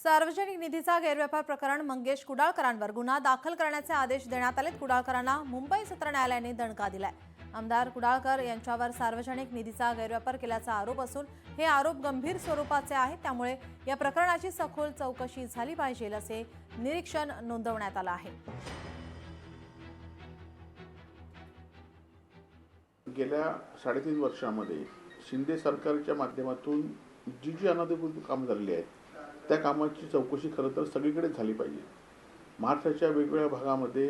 सार्वजनिक निधीचा गैरव्यापार प्रकरण मंगेश कुडाळकरांवर गुन्हा दाखल करण्याचे आदेश देण्यात आले। कुडाळकरांना मुंबई सत्र न्यायालयाने दणका दिलाय। आमदार कुडाळकर यांच्यावर सार्वजनिक निधीचा गैरव्यापार केल्याचा आरोप असून हे आरोप गंभीर स्वरूपाचे आहेत, त्यामुळे या प्रकरणाची सखोल चौकशी झाली पाहिजे असे निरीक्षण नोंदवण्यात आलं आहे। गेल्या 3.5 वर्षांमध्ये शिंदे सरकारच्या माध्यमातून जी अनधिकृत कामं झालेली आहेत त्या कामाची चौकशी खरं तर सगळीकडे झाली पाहिजे। महाराष्ट्राच्या वेगवेगळ्या भागामध्ये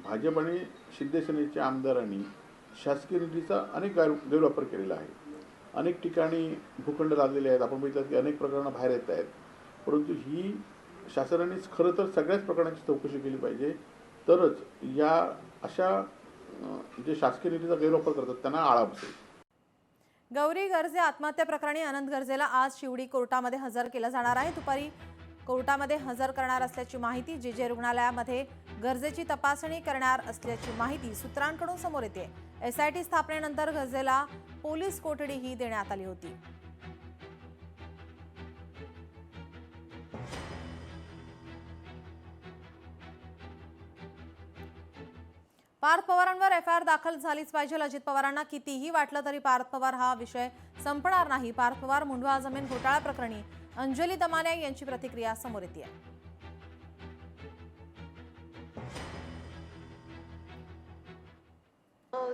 भाजप आणि शिंदे सेनेच्या आमदारांनी शासकीय निधीचा अनेक गैरवापर केलेला आहे। अनेक ठिकाणी भूखंड लादलेले आहेत। आपण बघितलं की अनेक प्रकरणं बाहेर येत आहेत, परंतु ही शासनानेच खरं तर सगळ्याच प्रकरणाची चौकशी केली पाहिजे, तरच या अशा जे शासकीय निधीचा गैरवापर करतात त्यांना आळा बसेल। गौरी गर्जे आत्महत्या प्रकरणी अनंत गर्जेला आज शिवडी कोर्टामध्ये हजर केलं जाणार आहे। दुपारी कोर्टामध्ये हजर करणार असल्याची माहिती जे रुग्णालयामध्ये गर्जेची तपासणी करणार असल्याची माहिती सूत्रांकडून समोर येते। एसआयटी स्थापनेनंतर गर्जेला पोलीस कोठडीही देण्यात आली होती। पार्थ पवारांवर एफआयआर दाखल झालीच पाहिजे। अजित पवारांना कितीही वाटलं तरी पार्थ पवार हा विषय संपणार नाही। पार्थ पवार मुंढवा जमीन घोटाळा प्रकरणी अंजली दमानिया यांची प्रतिक्रिया समोर येते।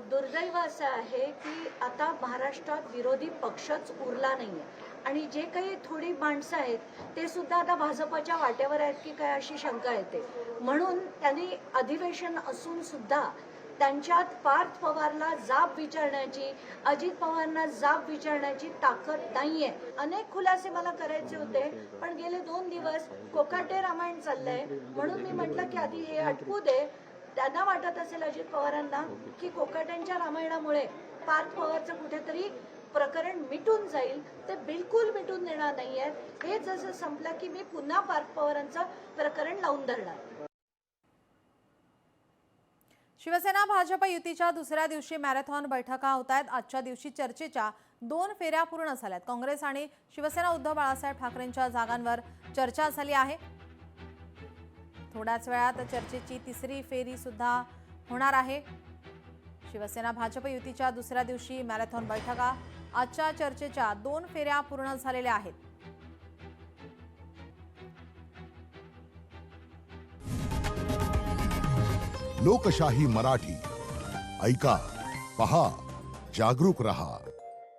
दुर्दैव असं आहे की आता महाराष्ट्रात विरोधी पक्षच उरला नाहीये आणि जे काही थोडी माणसं आहेत ते सुद्धा आता भाजपच्या वाट्यावर आहेत की काय अशी शंका येते। म्हणून त्यांनी अधिवेशन असून सुद्धा त्यांच्यात पार्थ पवारला जाब विचारण्याची, अजित पवारांना जाब विचारण्याची ताकद नाहीये। अनेक खुलासे मला करायचे होते, पण गेले 2 दिवस कोकाटे रामायण चाललंय, म्हणून मी म्हटलं की आधी हे अटकू दे। त्यांना वाटत असेल अजित पवारांना की कोकाट्यांच्या रामायणामुळे पार्थ पवारचं कुठेतरी प्रकरण मिटून जाईल, ते बिलकुल मिटून देणार नाहीयेत। हे जसं संपलं की मी पुन्हा पार्थ पवारांचं प्रकरण लावून धरणार। शिवसेना भाजप युतीच्या दुसऱ्या दिवशी मॅरेथॉन बैठका होत आहेत। आजच्या दिवशी चर्चेच्या 2 फेऱ्या पूर्ण झाल्यात। काँग्रेस आणि शिवसेना उद्धव बाळासाहेब ठाकरेंच्या जागांवर चर्चा झाली आहे। थोड्याच वेळात चर्चेची 3री फेरी सुद्धा होणार आहे। शिवसेना भाजप युतीच्या दुसऱ्या दिवशी मॅरेथॉन बैठका, आजच्या चर्चेच्या 2 फेऱ्या पूर्ण झालेल्या आहेत। लोकशाही मराठी ऐका, पहा, जागरूक रहा।